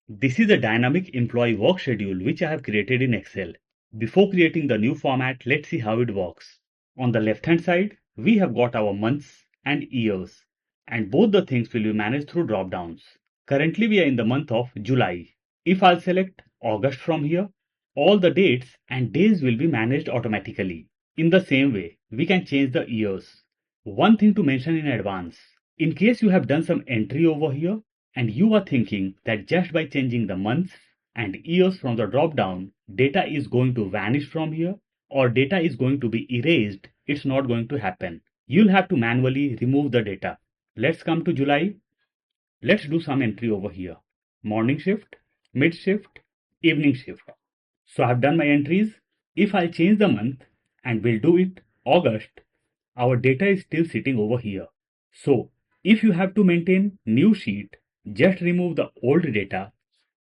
This is a dynamic employee work schedule which I have created in Excel. Before creating the new format, let's see how it works. On the left hand side, we have got our months and years, and both the things will be managed through drop downs. Currently we are in the month of July. If I'll select August from here, all the dates and days will be managed automatically. In the same way, we can change the years. One thing to mention in advance, in case you have done some entry over here and you are thinking that just by changing the months and years from the drop down, data is going to vanish from here or data is going to be erased, it's not going to happen. You'll have to manually remove the data. Let's come to July. Let's do some entry over here. Morning shift, mid shift, evening shift. So I've done my entries. If I change the month and we'll do it August, our data is still sitting over here. So if you have to maintain new sheet, just remove the old data.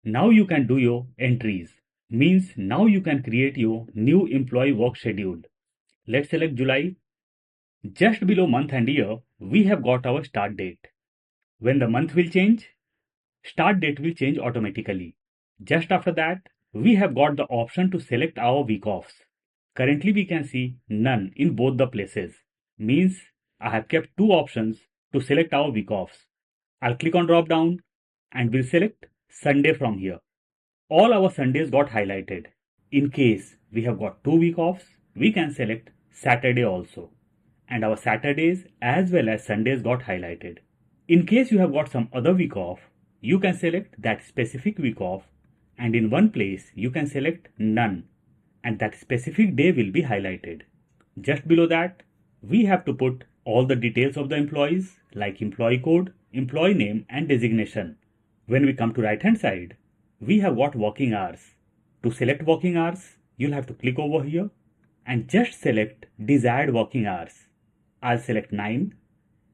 Now you can do your entries. Means now you can create your new employee work schedule. Let's select July. Just below month and year, we have got our start date. When the month will change, start date will change automatically. Just after that, we have got the option to select our week offs. Currently we can see none in both the places. Means I have kept two options to select our week offs. I'll click on drop down and we'll select Sunday from here. All our Sundays got highlighted. In case we have got 2 week offs, we can select Saturday also. And our Saturdays as well as Sundays got highlighted. In case you have got some other week off, you can select that specific week off, and in one place you can select none, and that specific day will be highlighted. Just below that, we have to put all the details of the employees like employee code, employee name and designation. When we come to right hand side, we have got working hours. To select working hours, you'll have to click over here and just select desired working hours. I'll select 9.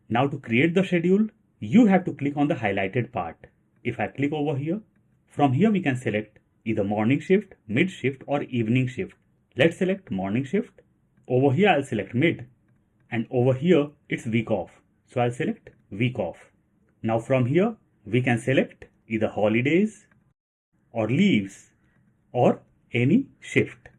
Now to create the schedule, you have to click on the highlighted part. If I click over here, from here we can select either morning shift, mid shift or evening shift. Let's select morning shift. Over here I'll select mid, and over here it's week off. So I'll select week off. Now from here we can select either holidays or leaves or any shift.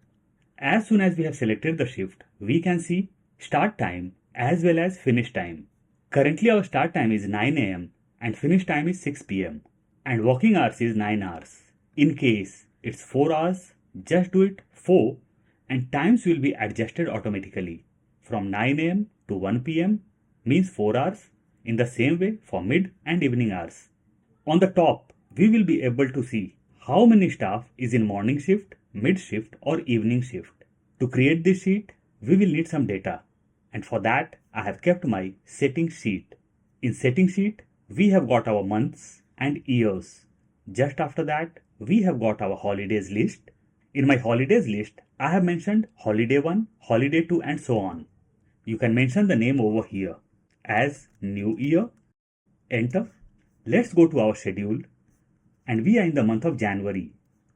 As soon as we have selected the shift, we can see start time as well as finish time. Currently our start time is 9 am and finish time is 6 pm and working hours is 9 hours. In case it's 4 hours, just do it 4 and times will be adjusted automatically. From 9 am to 1 pm means 4 hours. In the same way for mid and evening hours. On the top, we will be able to see how many staff is in morning shift, mid shift or evening shift. To create this sheet, we will need some data. And for that, I have kept my setting sheet. In setting sheet, we have got our months and years. Just after that, we have got our holidays list. In my holidays list, I have mentioned holiday 1, holiday 2 and so on. You can mention the name over here as New Year. Enter. Let's go to our schedule and we are in the month of January.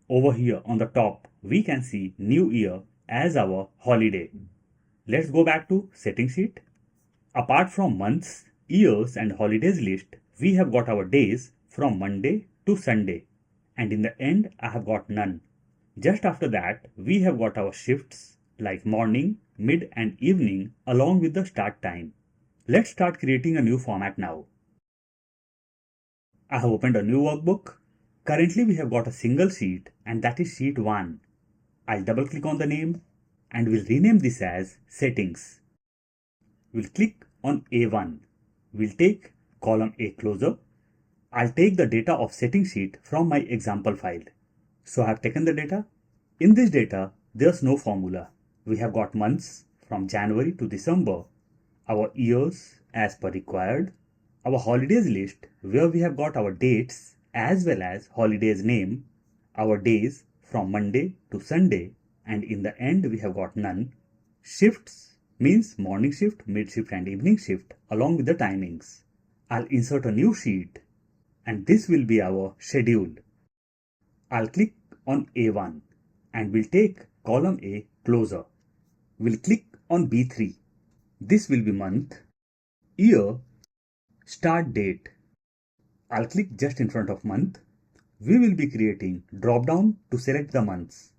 Over here on the top, we can see New Year as our holiday. Let's go back to setting sheet. Apart from months, years and holidays list, we have got our days from Monday to Sunday. And in the end, I have got none. Just after that, we have got our shifts like morning, mid and evening along with the start time. Let's start creating a new format now. I have opened a new workbook. Currently we have got a single sheet and that is sheet 1. I'll double click on the name and we'll rename this as settings. We'll click on A1. We'll take column A closer. I'll take the data of setting sheet from my example file. So I have taken the data. In this data, there's no formula. We have got months from January to December, our years as per required, our holidays list where we have got our dates as well as holidays name, our days from Monday to Sunday, and in the end we have got none. Shifts means morning shift, mid shift and evening shift along with the timings. I'll insert a new sheet and this will be our schedule. I'll click on A1 and we'll take column A closer. We'll click on B3. This will be month, year, start date. I'll click just in front of month. we will be creating drop down to select the months.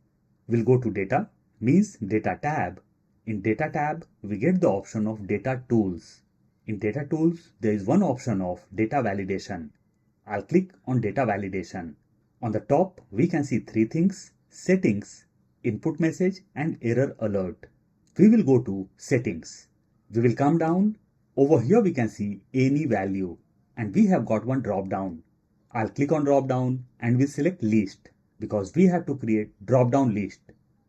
We'll go to data, means data tab. In data tab, we get the option of data tools. In data tools, there is one option of data validation. I'll click on data validation. On the top, we can see three things: settings, input message, and error alert. We will go to settings. We will come down. Over here we can see any value, and we have got one drop down. I'll click on drop down and we'll select list because we have to create drop down list.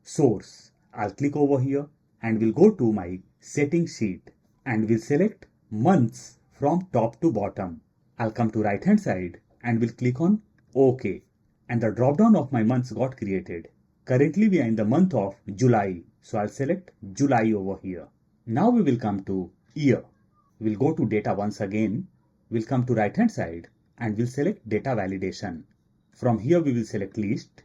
Source. I'll click over here and we'll go to my setting sheet and we'll select months from top to bottom. I'll come to right hand side and we'll click on OK, and the drop down of my months got created. Currently we are in the month of July, so I'll select July over here. Now we will come to year. We'll go to data once again. We'll come to right hand side and we'll select data validation. From here we will select list,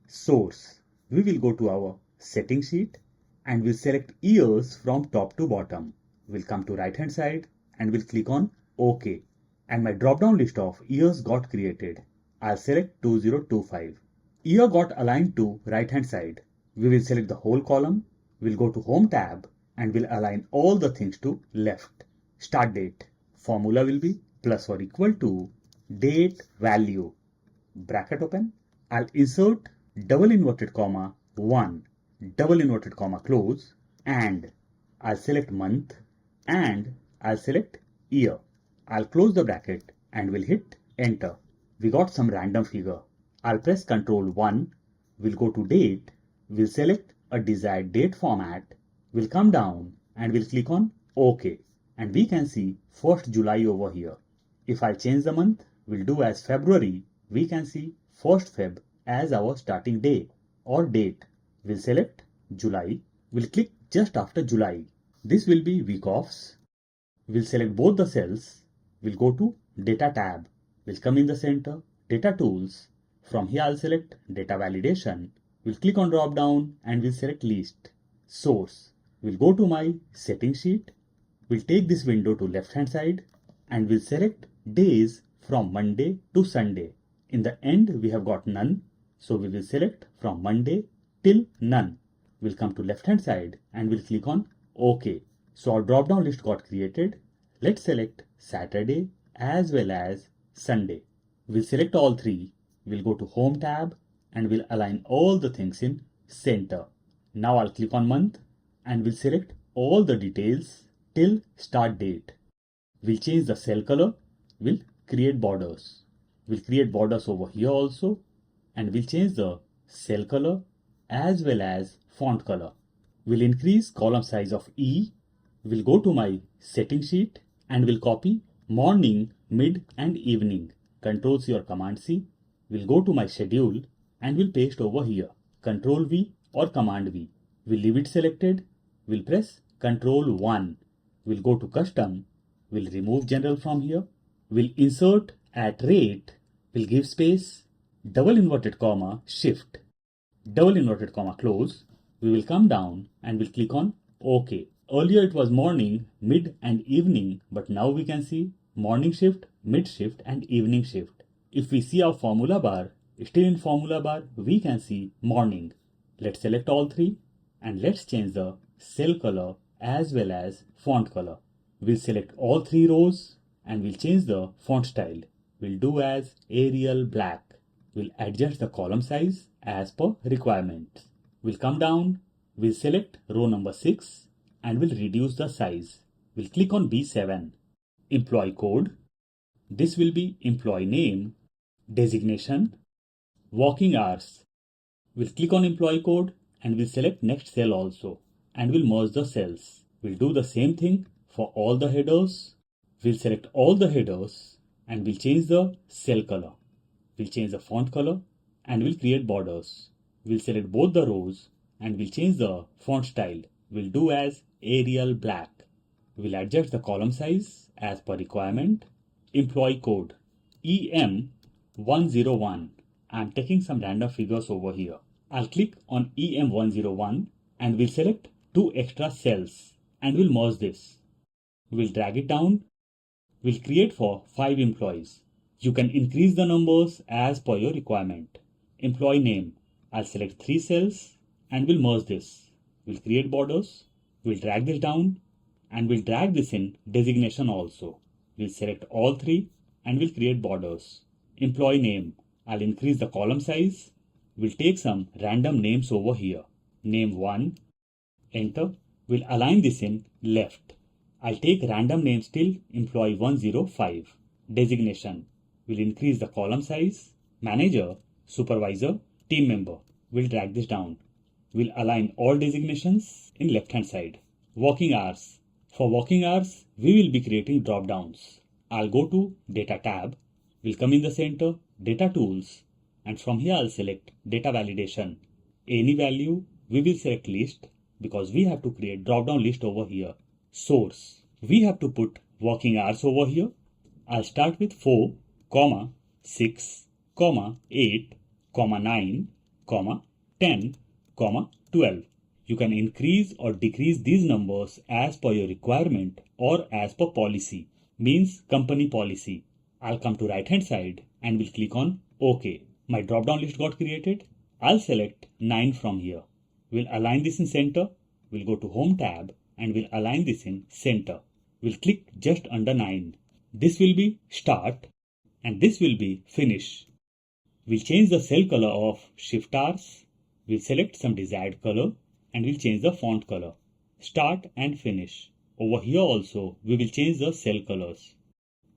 source. We will go to our setting sheet and we'll select years from top to bottom. We'll come to right hand side and we'll click on OK, and my drop down list of years got created. I'll select 2025. Year got aligned to right hand side. We will select the whole column. We'll go to home tab and we'll align all the things to left. Start date. Formula will be plus or equal to date value. Bracket open. I'll insert double inverted comma 1, double inverted comma close, and I'll select month and I'll select year. I'll close the bracket and we'll hit enter. We got some random figure. I'll press Ctrl 1. We'll go to date. We'll select a desired date format. We'll come down and we'll click on OK. And we can see 1st July over here. If I change the month, we'll do as February. We can see 1st Feb as our starting day or date. We'll select July. We'll click just after July. This will be week offs. We'll select both the cells. We'll go to data tab. We'll come in the center, data tools. From here I'll select data validation. We'll click on drop down and we'll select list. Source. We'll go to my setting sheet. We'll take this window to left hand side and we'll select days from Monday to Sunday. In the end we have got none, so we will select from Monday till none. We'll come to left hand side and we'll click on OK. So our drop down list got created. Let's select Saturday as well as Sunday. We'll select all three. We'll go to home tab and we'll align all the things in center. Now I'll click on month and we'll select all the details till start date. We'll change the cell color. We'll create borders. We'll create borders over here also, and we'll change the cell color as well as font color. We'll increase column size of E. We'll go to my setting sheet and we'll copy morning, mid and evening. Control C or Command C. We'll go to my schedule and we'll paste over here. Control V or Command V. We'll leave it selected. We'll press Control 1. We'll go to custom. We'll remove general from here. We'll insert at rate. We'll give space, double inverted comma, shift, double inverted comma, close. We will come down and we'll click on OK. Earlier it was morning, mid and evening, but now we can see morning shift, mid shift and evening shift. If we see our formula bar, still in formula bar, we can see morning. Let's select all three and let's change the cell color as well as font color. We'll select all three rows and we'll change the font style. We'll do as Arial black. We'll adjust the column size as per requirements. We'll come down, we'll select row number 6 and we'll reduce the size. We'll click on B7. Employee code. This will be employee name, designation, working hours. We'll click on employee code and we'll select next cell also and we'll merge the cells. We'll do the same thing for all the headers. We'll select all the headers and we'll change the cell color. We'll change the font color and we'll create borders. We'll select both the rows and we'll change the font style. We'll do as Arial black. We'll adjust the column size as per requirement. Employee code EM101. I'm taking some random figures over here. I'll click on EM101 and we'll select 2 extra cells and we'll merge this. We'll drag it down. We'll create for 5 employees. You can increase the numbers as per your requirement. Employee name. I'll select 3 cells and we'll merge this. We'll create borders. We'll drag this down and we'll drag this in designation also. We'll select all 3 and we'll create borders. Employee name. I'll increase the column size. We'll take some random names over here. Name 1. Enter. We'll align this in left. I'll take random names till employee 105. Designation. We'll increase the column size. Manager, supervisor, team member. We'll drag this down. We'll align all designations in left hand side. Working hours. For working hours, we will be creating drop downs. I'll go to Data tab. We'll come in the center, Data Tools, and from here I'll select Data Validation. Any value, we will select List because we have to create drop down list over here. Source. We have to put working hours over here. I'll start with 4, 6, 8, 9, 10, 12. You can increase or decrease these numbers as per your requirement or as per policy, means company policy. I'll come to right hand side and will click on OK. My drop down list got created. I'll select 9 from here. We'll align this in center. We'll go to Home tab and we'll align this in center. We'll click just under 9. This will be Start and this will be Finish. We'll change the cell color of shift hours. We'll select some desired color and we'll change the font color. Start and Finish. Over here also we will change the cell colors.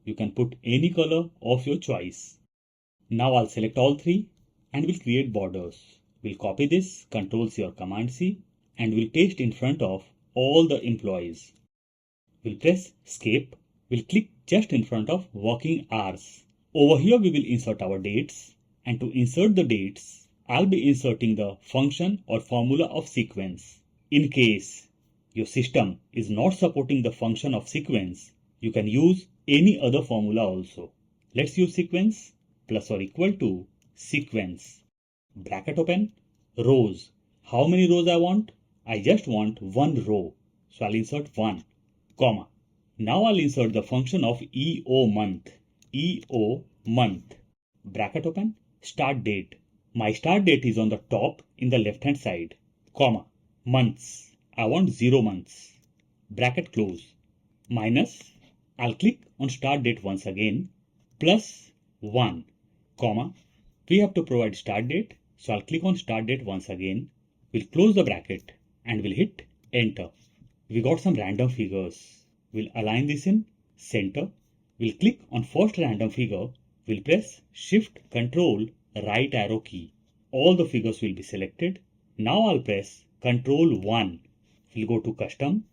You can put any color of your choice. Now I'll select all 3 and we'll create borders. We'll copy this, Ctrl+C or Command+C, and we'll paste in front of all the employees. We'll press Escape. We'll click just in front of working hours. Over here we will insert our dates, and to insert the dates, I'll be inserting the function or formula of sequence. In case your system is not supporting the function of sequence, you can use any other formula also. Let's use sequence plus or equal to sequence. Bracket open, rows. How many rows I want? I just want 1 row. So I'll insert 1, comma. Now I'll insert the function of EO month. EO month. Bracket open, start date. My start date is on the top in the left hand side, comma. Months. I want 0 months. Bracket close. Minus. I'll click on start date once again. Plus 1, comma. We have to provide start date. So I'll click on start date once again. We'll close the bracket and we'll hit enter. We got some random figures. We'll align this in center. We'll click on first random figure. We'll press Shift Control right arrow key. All the figures will be selected. Now I'll press Control 1. We'll go to custom.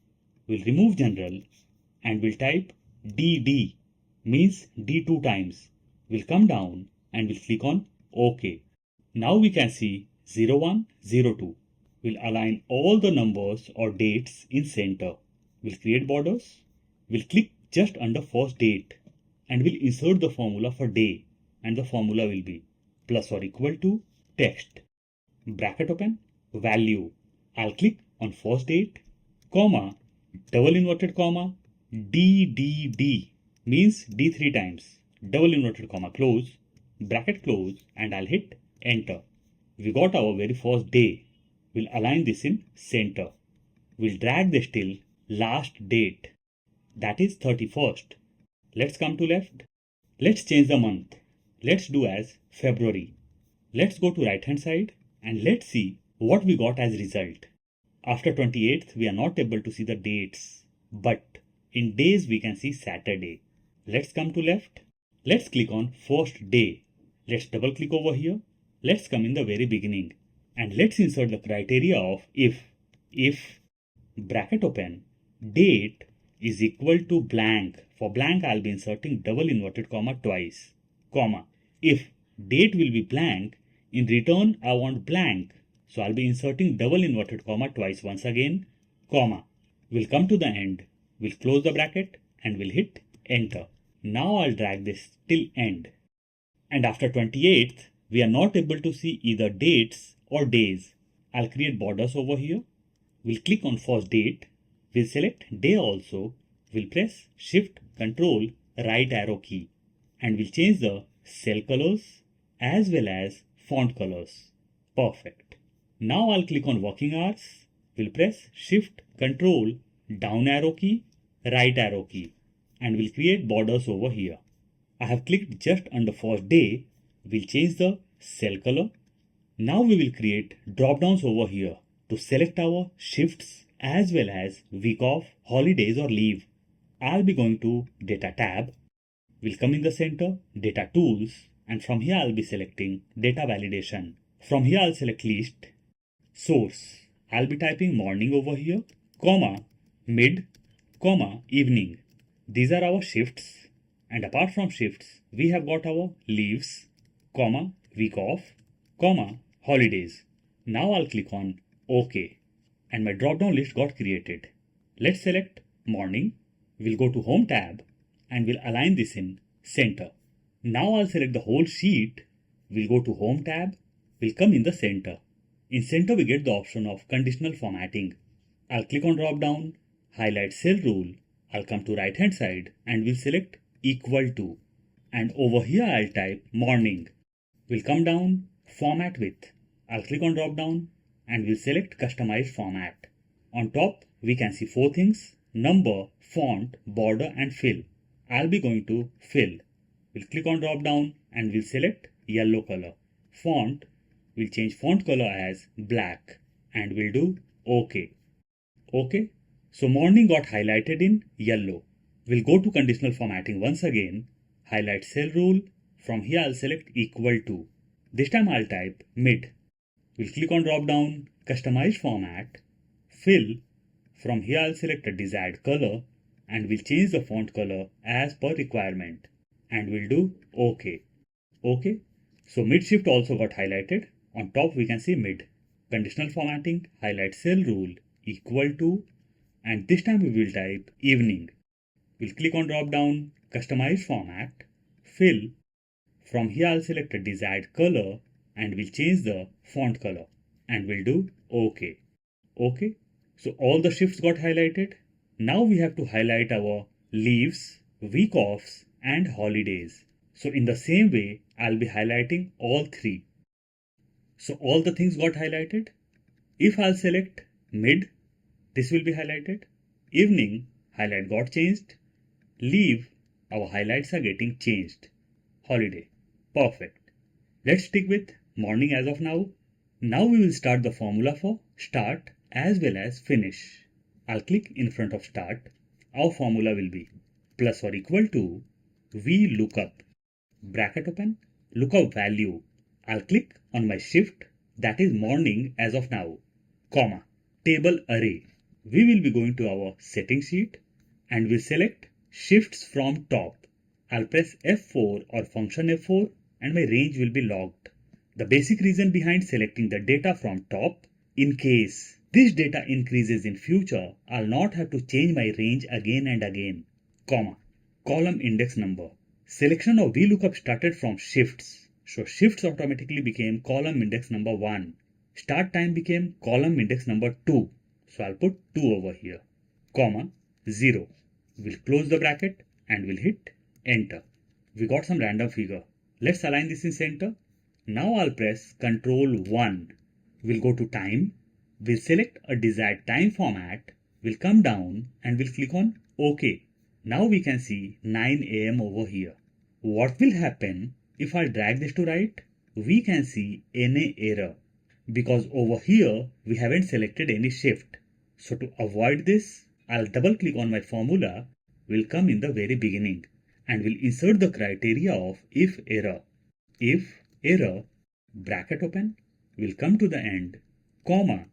We'll remove general and we'll type DD, means D 2 times. We'll come down and we'll click on OK. Now we can see 01, 02. We'll align all the numbers or dates in center. We'll create borders. We'll click just under first date and we'll insert the formula for day, and the formula will be plus or equal to text. Bracket open, value. I'll click on first date, comma, double inverted comma, DDD, means D 3 times, double inverted comma, close, bracket close, and I'll hit enter. We got our very first day. We'll align this in center. We'll drag this till last date, that is 31st. Let's come to left. Let's change the month. Let's do as February. Let's go to right hand side and let's see what we got as result. After 28th, we are not able to see the dates, but in days we can see Saturday. Let's come to left. Let's click on first day. Let's double click over here. Let's come in the very beginning and let's insert the criteria of if bracket open, date is equal to blank. For blank, I'll be inserting double inverted comma twice, comma. If date will be blank, in return, I want blank. So I'll be inserting double inverted comma twice once again, comma. We'll come to the end. We'll close the bracket and we'll hit enter. Now I'll drag this till end. And after 28th, we are not able to see either dates or days. I'll create borders over here. We'll click on first date. We'll select day also. We'll press Shift Control right arrow key. and we'll change the cell colors as well as font colors. Perfect. Now I'll click on working hours. We'll press Shift Control down arrow key, right arrow key, and we'll create borders over here. I have clicked just under first day. We'll change the cell color. Now we will create drop downs over here to select our shifts as well as week off, holidays or leave. I'll be going to Data tab. We'll come in the center, Data Tools, and from here I'll be selecting Data Validation. From here I'll select List, Source. I'll be typing morning over here, comma, mid, comma, evening. These are our shifts, and apart from shifts, we have got our leaves, comma, week off, comma, holidays. Now I'll click on OK, and my drop down list got created. Let's select morning. We'll go to Home tab and we'll align this in center. Now I'll select the whole sheet. We'll go to Home tab. We'll come in the center. In center we get the option of conditional formatting. I'll click on drop down, highlight cell rule. I'll come to right hand side and we'll select equal to. And over here I'll type morning. We'll come down, format with. I'll click on drop down and we'll select customize format. On top we can see 4 things: number, font, border and fill. I'll be going to fill. We'll click on drop down and we'll select yellow color. Font, we'll change font color as black and we'll do OK. OK. So morning got highlighted in yellow. We'll go to conditional formatting once again, highlight cell rule. From here I'll select equal to. This time I'll type mid. We'll click on drop down, customize format, fill. From here I'll select a desired color and we'll change the font color as per requirement and we'll do OK. OK. So mid shift also got highlighted. On top we can see mid. Conditional formatting, highlight cell rule, equal to, and this time we will type evening. We'll click on drop down, customize format, fill. From here I'll select a desired color and we'll change the font color and we'll do OK. OK. So all the shifts got highlighted. Now we have to highlight our leaves, week offs and holidays. So in the same way, I'll be highlighting all 3. So all the things got highlighted. If I'll select mid, this will be highlighted. Evening, highlight got changed. Leave, our highlights are getting changed. Holiday, perfect. Let's stick with morning as of now. Now we will start the formula for start as well as finish. I'll click in front of start. Our formula will be plus or equal to VLOOKUP, bracket open, lookup value. I'll click on my shift, that is morning as of now, comma, table array. We will be going to our setting sheet and we'll select shifts from top. I'll press F4 or function F4 and my range will be logged. The basic reason behind selecting the data from top, in case this data increases in future, I'll not have to change my range again and again, comma, column index number. Selection of VLOOKUP started from shifts. So shifts automatically became column index number 1. Start time became column index number 2. So I'll put 2 over here, comma, 0. We'll close the bracket and we'll hit enter. We got some random figure. Let's align this in center. Now I'll press Ctrl 1. We'll go to time. We'll select a desired time format. We'll come down and we'll click on OK. Now we can see 9 AM over here. What will happen if I drag this to right? We can see NA error because over here we haven't selected any shift. So to avoid this, I'll double click on my formula. We'll come in the very beginning and we'll insert the criteria of if error. If error, bracket open, we'll come to the end, comma,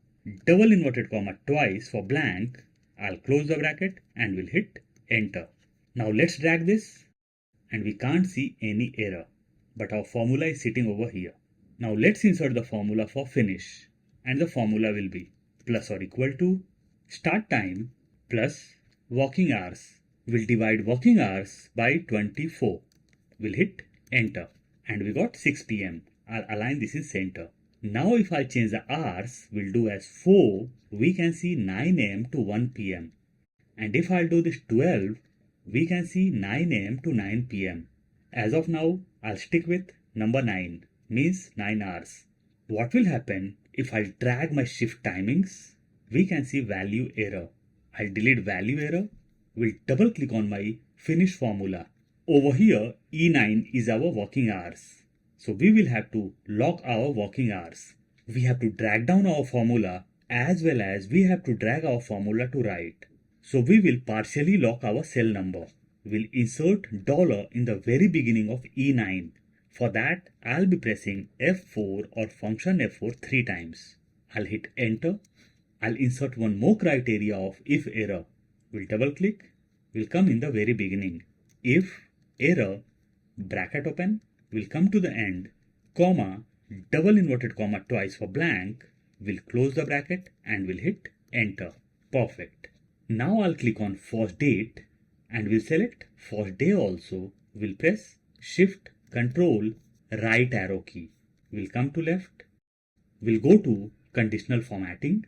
double inverted comma twice for blank. I'll close the bracket and we'll hit enter. Now let's drag this and we can't see any error, but our formula is sitting over here. Now let's insert the formula for finish and the formula will be plus or equal to start time plus working hours. We'll divide working hours by 24. We'll hit enter and we got 6 PM. I'll align this in center. Now if I change the hours, we'll do as 4, we can see 9 AM to 1 PM. And if I'll do this 12, we can see 9 AM to 9 PM. As of now, I'll stick with number 9, means 9 hours. What will happen if I drag my shift timings? We can see value error. I'll delete value error. We'll double click on my finish formula. Over here, E9 is our working hours. So we will have to lock our working hours. We have to drag down our formula as well as we have to drag our formula to right. So we will partially lock our cell number. We'll insert dollar in the very beginning of E9. For that, I'll be pressing F4 or function F4 3 times. I'll hit enter. I'll insert one more criteria of if error. We'll double click. We'll come in the very beginning. If error, bracket open, we'll come to the end, comma, double inverted comma twice for blank, we'll close the bracket and we'll hit enter. Perfect. Now I'll click on first date and we'll select first day also. We'll press shift control right arrow key. We'll come to left. We'll go to conditional formatting.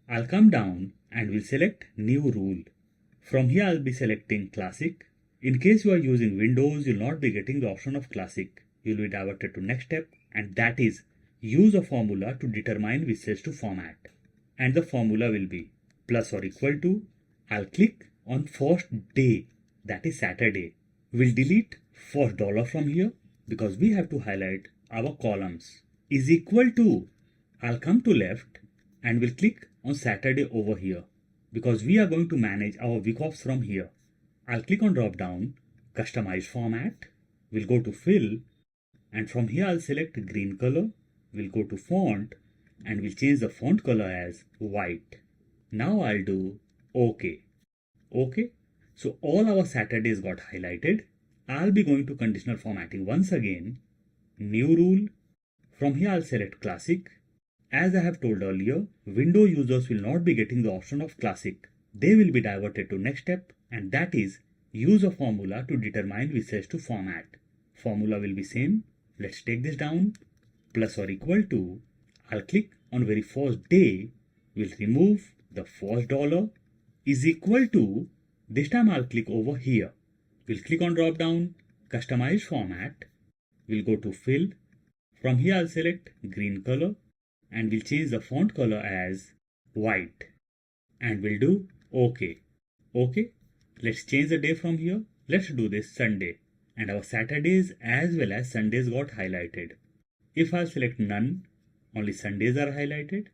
I'll come down and we'll select new rule. From here I'll be selecting classic. In case you are using Windows, you'll not be getting the option of classic. You'll be diverted to next step, and that is use a formula to determine which cells to format. And the formula will be plus or equal to. I'll click on first day, that is Saturday. We'll delete first dollar from here because we have to highlight our columns. Is equal to. I'll come to left and we'll click on Saturday over here because we are going to manage our week offs from here. I'll click on drop down, customize format. We'll go to fill and from here I'll select green color. We'll go to font and we'll change the font color as white. Now I'll do OK. OK. So all our Saturdays got highlighted. I'll be going to conditional formatting once again. New rule. From here I'll select classic. As I have told earlier, Windows users will not be getting the option of classic. They will be diverted to next step, and that is use a formula to determine which cells to format. Formula will be same. Let's take this down. Plus or equal to. I'll click on very first day. We'll remove the first dollar. Is equal to. This time I'll click over here. We'll click on drop down, customize format. We'll go to fill. From here I'll select green color and we'll change the font color as white. And we'll do OK. OK. Let's change the day from here. Let's do this Sunday. And our Saturdays as well as Sundays got highlighted. If I'll select none, only Sundays are highlighted.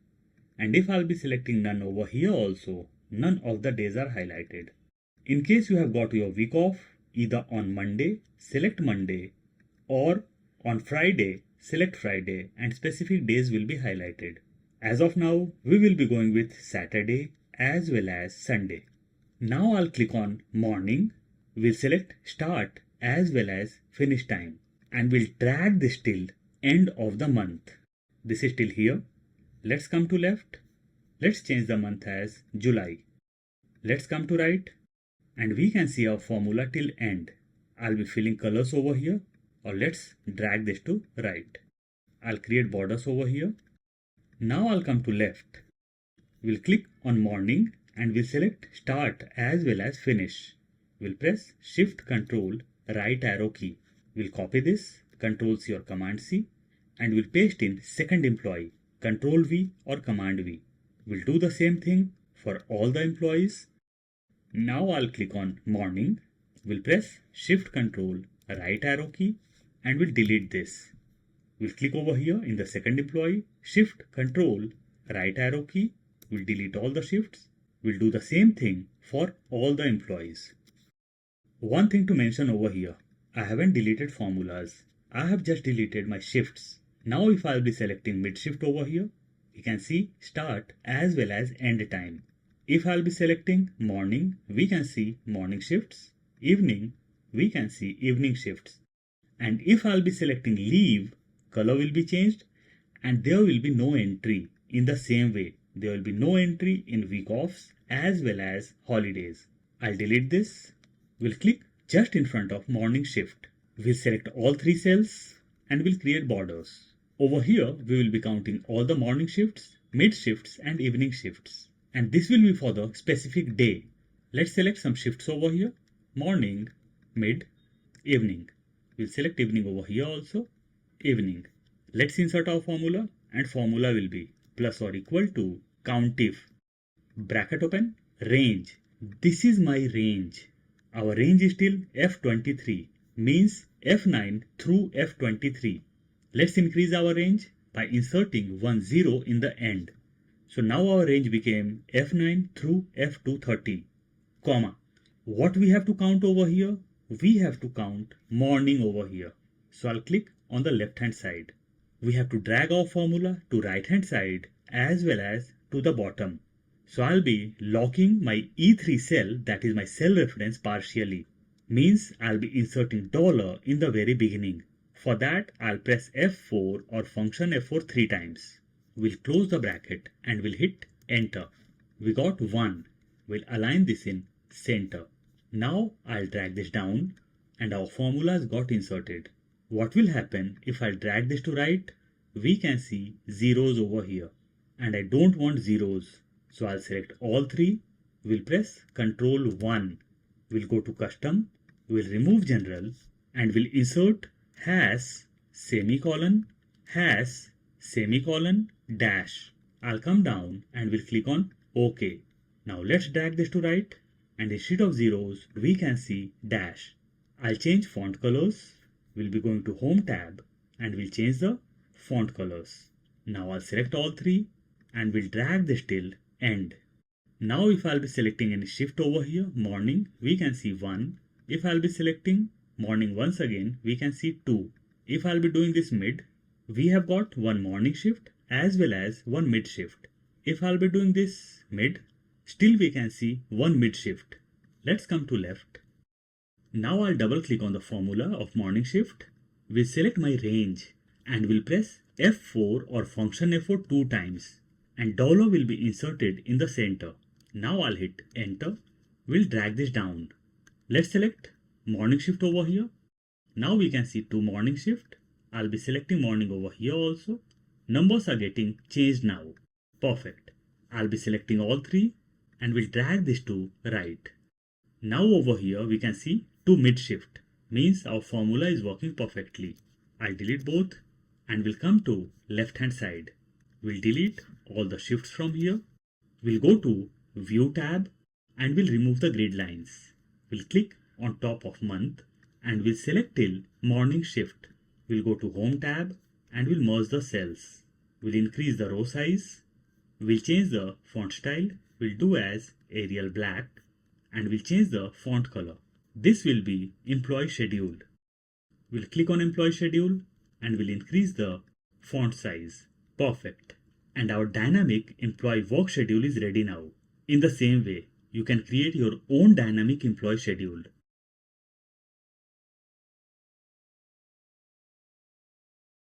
And if I'll be selecting none over here also, none of the days are highlighted. In case you have got your week off, either on Monday, select Monday, or on Friday, select Friday, and specific days will be highlighted. As of now, we will be going with Saturday as well as Sunday. Now I'll click on morning. We'll select start as well as finish time. And we'll drag this till end of the month. This is till here. Let's come to left. Let's change the month as July. Let's come to right. And we can see our formula till end. I'll be filling colors over here. Or let's drag this to right. I'll create borders over here. Now I'll come to left. We'll click on morning and we'll select start as well as finish. We'll press shift control right arrow key. We'll copy this, control C or command C, and we'll paste in second employee, control V or command V. We'll do the same thing for all the employees. Now I'll click on morning. We'll press shift control right arrow key and we'll delete this. We'll click over here in the second employee, shift control right arrow key. We'll delete all the shifts. We'll do the same thing for all the employees. One thing to mention over here, I haven't deleted formulas. I have just deleted my shifts. Now if I'll be selecting mid shift over here, you can see start as well as end time. If I'll be selecting morning, we can see morning shifts. Evening, we can see evening shifts. And if I'll be selecting leave, color will be changed and there will be no entry. In the same way, there will be no entry in week offs as well as holidays. I'll delete this. We'll click just in front of morning shift. We'll select all three cells and we'll create borders. Over here, we will be counting all the morning shifts, mid shifts and evening shifts. And this will be for the specific day. Let's select some shifts over here. Morning, mid, evening. We'll select evening over here also. Evening. Let's insert our formula, and formula will be plus or equal to countif, bracket open, range. This is my range. Our range is till F23, means F9 through F23. Let's increase our range by inserting 10 in the end. So now our range became F9 through F230, comma. What we have to count over here? We have to count morning over here. So I'll click on the left hand side. We have to drag our formula to right hand side as well as to the bottom. So I'll be locking my E3 cell, that is my cell reference, partially. Means I'll be inserting dollar in the very beginning. For that I'll press F4 or function F4 3 times. We'll close the bracket and we'll hit enter. We got 1. We'll align this in center. Now I'll drag this down and our formulas got inserted. What will happen if I drag this to right? We can see zeros over here and I don't want zeros. So I'll select all three. We'll press Ctrl 1. We'll go to custom. We'll remove general and we'll insert hash semicolon hash semicolon dash. I'll come down and we'll click on OK. Now let's drag this to right and instead of zeros we can see dash. I'll change font colors. We'll be going to home tab and we'll change the font colors. Now I'll select all three and we'll drag this till end. Now if I'll be selecting any shift over here, morning, we can see 1. If I'll be selecting morning once again, we can see 2. If I'll be doing this mid, we have got one morning shift as well as one mid shift. If I'll be doing this mid, still we can see one mid shift. Let's come to left. Now I'll double click on the formula of morning shift. We'll select my range and we'll press F4 or function F4 2 times and dollar will be inserted in the center. Now I'll hit enter. We'll drag this down. Let's select morning shift over here. Now we can see 2 morning shift. I'll be selecting morning over here also. Numbers are getting changed now. Perfect. I'll be selecting all three and we'll drag this to right. Now over here we can see 2 mid shift. Means our formula is working perfectly. I'll delete both and we'll come to left hand side. We'll delete all the shifts from here. We'll go to view tab and we'll remove the grid lines. We'll click on top of month and we'll select till morning shift. We'll go to home tab and we'll merge the cells. We'll increase the row size. We'll change the font style. We'll do as Arial black and we'll change the font color. This will be employee schedule. We'll click on employee schedule and we'll increase the font size. Perfect. And our dynamic employee work schedule is ready now. In the same way, you can create your own dynamic employee schedule.